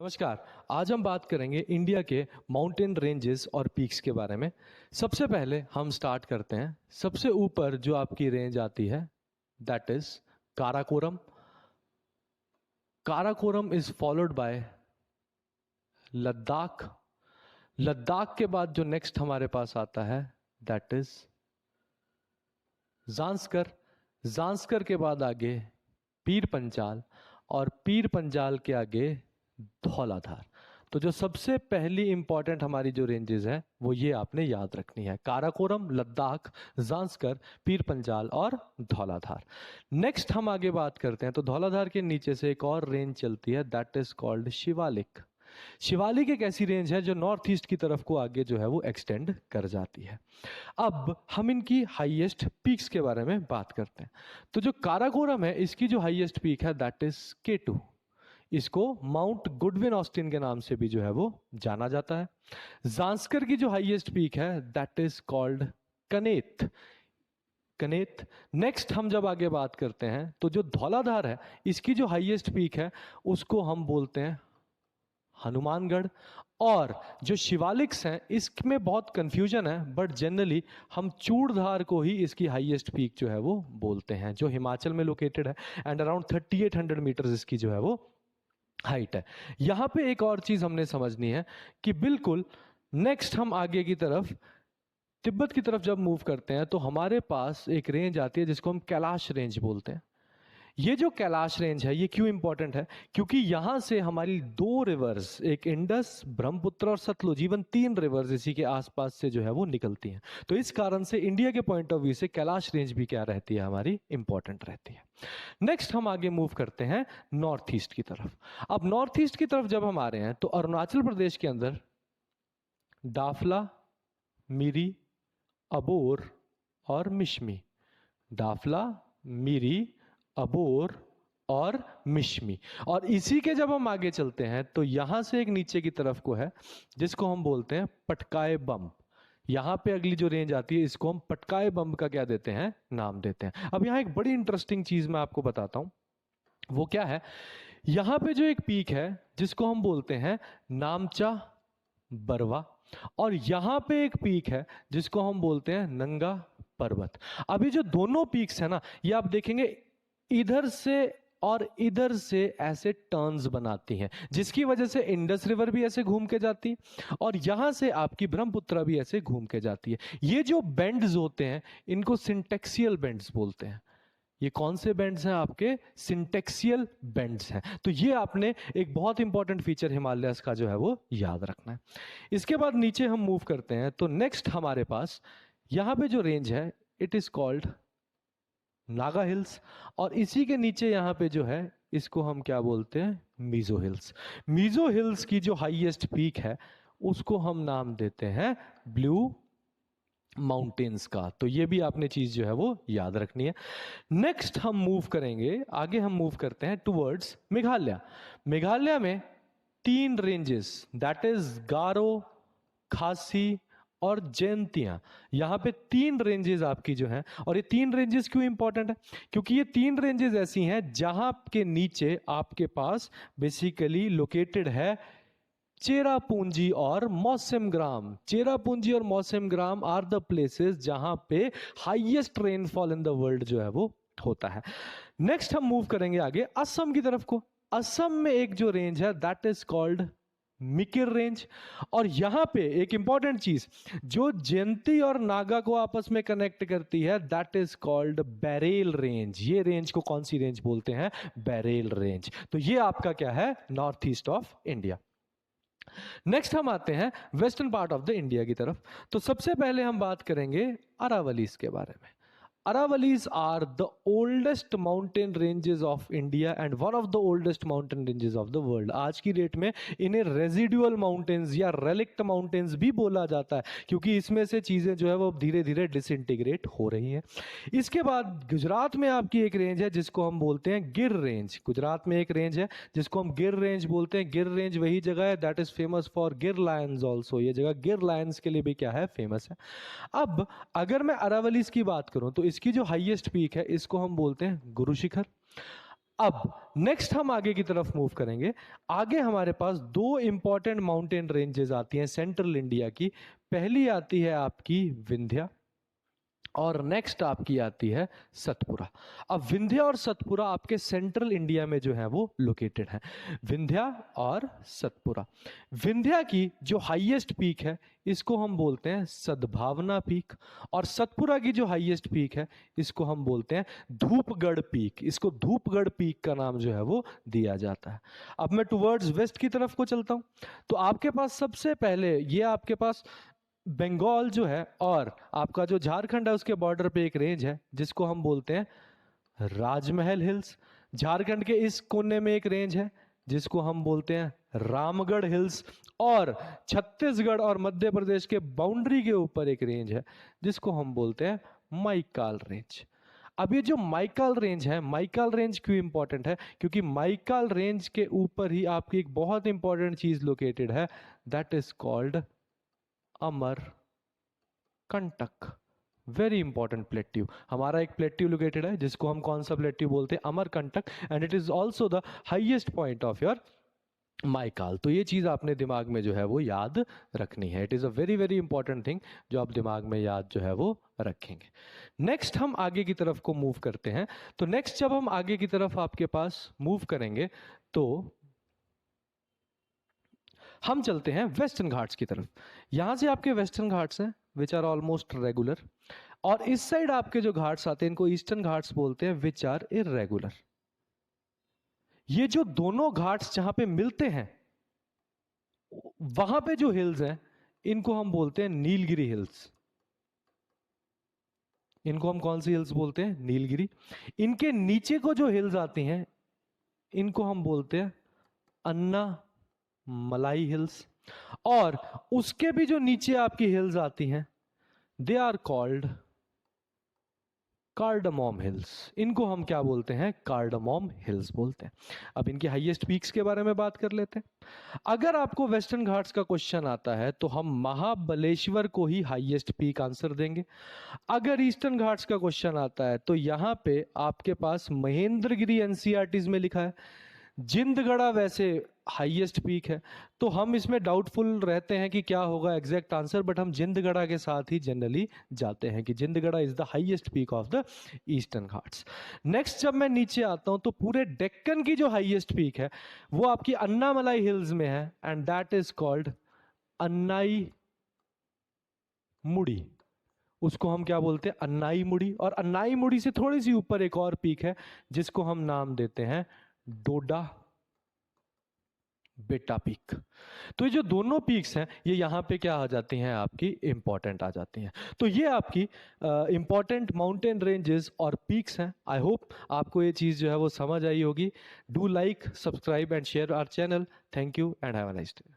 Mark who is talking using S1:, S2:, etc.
S1: नमस्कार। आज हम बात करेंगे इंडिया के माउंटेन रेंजेस और पीक्स के बारे में। सबसे पहले हम स्टार्ट करते हैं। सबसे ऊपर जो आपकी रेंज आती है that is Karakoram. Karakoram is followed by Ladakh. Ladakh के बाद जो नेक्स्ट हमारे पास आता है दैट इज जांस्कर। जांस्कर के बाद आगे पीर पंजाल और पीर पंजाल के आगे धौलाधार। तो जो सबसे पहली इंपॉर्टेंट हमारी जो रेंजेस है वो ये आपने याद रखनी है, काराकोरम, लद्दाख, जांस्कर, पीर पंजाल और धौलाधार। नेक्स्ट हम आगे बात करते हैं तो धौलाधार के नीचे से एक और रेंज चलती है that is called Shivalik. Shivalik एक ऐसी रेंज है जो नॉर्थ ईस्ट की तरफ को आगे जो है वो एक्सटेंड कर जाती है। अब हम इनकी हाईएस्ट पीक्स के बारे में बात करते हैं। तो जो काराकोरम है इसकी जो हाईएस्ट पीक है दैट इज K2। इसको माउंट गुडविन ऑस्टिन के नाम से भी जो है वो जाना जाता है। जांस्कर की जो हाईएस्ट पीक है दैट इज कॉल्ड कनेत। कनेत। नेक्स्ट हम जब आगे बात करते हैं तो जो धौलाधार है इसकी जो हाईएस्ट पीक है उसको हम बोलते हैं हनुमानगढ़। और जो शिवालिक्स हैं इसमें बहुत कंफ्यूजन है बट जनरली हम चूड़धार को ही इसकी हाईएस्ट पीक जो है वो बोलते हैं, जो हिमाचल में लोकेटेड है एंड अराउंड 3800 मीटर्स इसकी जो है वो हाइट है। यहां पे एक और चीज हमने समझनी है कि बिल्कुल नेक्स्ट हम आगे की तरफ तिब्बत की तरफ जब मूव करते हैं तो हमारे पास एक रेंज आती है जिसको हम कैलाश रेंज बोलते हैं। ये जो कैलाश रेंज है ये क्यों इंपॉर्टेंट है? क्योंकि यहां से हमारी दो रिवर्स, एक इंडस, ब्रह्मपुत्र और सतलुज, इवन 3 रिवर्स इसी के आसपास से जो है वो निकलती हैं। तो इस कारण से इंडिया के पॉइंट ऑफ व्यू से कैलाश रेंज भी क्या रहती है, हमारी इंपॉर्टेंट रहती है। नेक्स्ट हम आगे मूव करते हैं नॉर्थ ईस्ट की तरफ। अब नॉर्थ ईस्ट की तरफ जब हम आ रहे हैं तो अरुणाचल प्रदेश के अंदर दाफला, मिरी, अबोर और मिश्मी। दाफला, मिरी, अबोर और मिश्मी। और इसी के जब हम आगे चलते हैं तो यहां से एक नीचे की तरफ को है जिसको हम बोलते हैं पटकाए बम। यहां पे अगली जो रेंज आती है इसको हम पटकाए बम का क्या देते हैं, नाम देते हैं। अब यहां एक बड़ी इंटरेस्टिंग चीज मैं आपको बताता हूं, वो क्या है, यहां पे जो एक पीक है जिसको हम बोलते हैं नामचा बरवा, और यहां पे एक पीक है जिसको हम बोलते हैं नंगा पर्वत। अभी जो दोनों पीक्स है ना, ये आप देखेंगे इधर से और इधर से ऐसे टर्न्स बनाती हैं, जिसकी वजह से इंडस रिवर भी ऐसे घूम के जाती है और यहां से आपकी ब्रह्मपुत्र भी ऐसे घूम के जाती है। ये जो बेंड्स होते हैं इनको सिंटेक्सियल बेंड्स बोलते हैं। ये कौन से बेंड्स हैं आपके? सिंटेक्सियल बेंड्स हैं। तो ये आपने एक बहुत इंपॉर्टेंट फीचर हिमालयस का जो है वो याद रखना है। इसके बाद नीचे हम मूव करते हैं तो नेक्स्ट हमारे पास यहां पे जो रेंज है it is called Naga hills, और इसी के नीचे यहां पे जो है इसको हम क्या बोलते हैं, मीजो हिल्स। मीजो हिल्स की जो हाईएस्ट पीक है उसको हम नाम देते हैं ब्लू माउंटेन्स का। तो ये भी आपने चीज जो है वो याद रखनी है। नेक्स्ट हम मूव करेंगे, आगे हम मूव करते हैं टुवर्ड्स मेघालय। मेघालय में 3 रेंजेस दैट इज गारो, खासी और जयंतियां। यहां पे 3 रेंजेस आपकी जो हैं, और ये 3 रेंजेस क्यों इंपॉर्टेंट है? क्योंकि ये 3 रेंजेस ऐसी हैं जहां के नीचे आपके पास बेसिकली लोकेटेड है चेरापूंजी और मौसमग्राम। चेरापूंजी और मौसमग्राम आर द प्लेसेस जहां पे highest rainfall in the world जो है वो होता है। नेक्स्ट हम मूव करेंगे आगे असम की तरफ को। असम में एक जो रेंज है that is called Mikir range, और यहां पे एक इंपॉर्टेंट चीज जो जयंती और नागा को आपस में कनेक्ट करती है that is called barrel range. ये रेंज को कौन सी रेंज बोलते हैं? Barrel range. तो ये आपका क्या है, north east of India. Next हम आते हैं western part of the India की तरफ। तो सबसे पहले हम बात करेंगे अरावलीज के बारे में। Aravallis are the oldest mountain ranges of India and one of the oldest mountain ranges of the world. आज की डेट में इन्हें residual mountains या relict mountains भी बोला जाता है, क्योंकि इसमें से चीजें जो है वो धीरे धीरे डिसइंटीग्रेट हो रही हैं। इसके बाद गुजरात में आपकी एक रेंज है जिसको हम बोलते हैं गिर रेंज। गुजरात में एक रेंज है जिसको हम गिर रेंज बोलते हैं। गिर रेंज वही जगह है दैट इज फेमस फॉर गिर लायंस ऑल्सो। ये जगह गिर लायंस के लिए भी क्या है, फेमस है। अब अगर मैं अरावलीज की बात करूं तो इसकी जो हाईएस्ट पीक है इसको हम बोलते हैं गुरु शिखर। अब नेक्स्ट हम आगे की तरफ मूव करेंगे। आगे हमारे पास दो इंपॉर्टेंट माउंटेन रेंजेस आती हैं सेंट्रल इंडिया की। पहली आती है आपकी विंध्या और नेक्स्ट आपकी आती है सतपुरा। अब विंध्या और सतपुरा आपके सेंट्रल इंडिया में जो है वो लोकेटेड है। विंध्या और सतपुरा। विंध्या की जो हाईएस्ट पीक है इसको हम बोलते हैं सद्भावना पीक, और सतपुरा की जो हाईएस्ट पीक है इसको हम बोलते हैं धूपगढ़ पीक। इसको धूपगढ़ पीक का नाम जो है वो दिया जाता है। अब मैं टुवर्ड्स वेस्ट की तरफ को चलता हूं, तो आपके पास सबसे पहले ये आपके पास बंगाल जो है और आपका जो झारखंड है उसके बॉर्डर पे एक रेंज है जिसको हम बोलते हैं राजमहल हिल्स। झारखंड के इस कोने में एक रेंज है जिसको हम बोलते हैं रामगढ़ हिल्स, और छत्तीसगढ़ और मध्य प्रदेश के बाउंड्री के ऊपर एक रेंज है जिसको हम बोलते हैं माइकाल रेंज। अब ये जो माइकाल रेंज है, माइकाल रेंज क्यों इंपॉर्टेंट है? क्योंकि माइकाल रेंज के ऊपर ही आपकी एक बहुत इंपॉर्टेंट चीज लोकेटेड है, that is called Amarkantak. Very important plateau. हमारा एक प्लेट्यू लोकेटेड है जिसको हम कौन सा प्लेट्यू बोलते हैं? Amarkantak, and it is also the highest point of your Maikal. तो ये चीज आपने दिमाग में जो है वो याद रखनी है। It is a very very important thing जो आप दिमाग में याद जो है वो रखेंगे। नेक्स्ट हम आगे की तरफ को मूव करते हैं। तो नेक्स्ट जब हम आगे की तरफ आपके पास मूव करेंगे तो हम चलते हैं वेस्टर्न घाट्स की तरफ। यहां से आपके वेस्टर्न घाट्स हैं विच आर ऑलमोस्ट रेगुलर, और इस साइड आपके जो घाट्स आते हैं इनको ईस्टर्न घाट्स बोलते हैं विच आर इरेगुलर। ये जो दोनों घाट्स जहां पे मिलते हैं वहां पे जो हिल्स हैं इनको हम बोलते हैं नीलगिरी हिल्स। इनको हम कौन सी हिल्स बोलते हैं? नीलगिरी। इनके नीचे को जो हिल्स आती हैं इनको हम बोलते हैं अन्ना मलाई हिल्स, और उसके भी जो नीचे आपकी हिल्स आती हैं they are called cardamom hills. इनको हम क्या बोलते हैं? कार्डमोम हिल्स बोलते हैं। अब इनकी हाईएस्ट पीक्स के बारे में बात कर लेते हैं। अगर आपको वेस्टर्न घाट्स का क्वेश्चन आता है तो हम महाबलेश्वर को ही हाईएस्ट पीक आंसर देंगे। अगर ईस्टर्न घाट्स का क्वेश्चन आता है तो यहां पे आपके पास महेंद्रगिरी एनसीईआरटीज में लिखा है। जिंदगढ़ा वैसे हाईएस्ट पीक है, तो हम इसमें डाउटफुल रहते हैं कि क्या होगा एग्जैक्ट आंसर, बट हम जिंदगढ़ा के साथ ही जनरली जाते हैं कि Jindhagada is the highest peak of the Eastern Ghats. Next जब मैं नीचे आता हूं तो पूरे डेक्कन की जो हाईएस्ट पीक है वो आपकी अन्नामलाई हिल्स में है, and that is called Annai मुड़ी। उसको हम क्या बोलते हैं? अन्नाई मुड़ी। और अन्नाई मुड़ी से थोड़ी सी ऊपर एक और पीक है जिसको हम नाम देते हैं डोडा बेटा पीक। तो ये जो दोनों पीक्स हैं ये यहाँ पे क्या आ जाती हैं? आपकी इंपॉर्टेंट आ जाती हैं। तो ये आपकी इंपॉर्टेंट माउंटेन रेंजेस और पीक्स हैं। आई होप आपको ये चीज़ जो है वो समझ आई होगी। Do like, subscribe and share our channel. Thank you and have a nice day.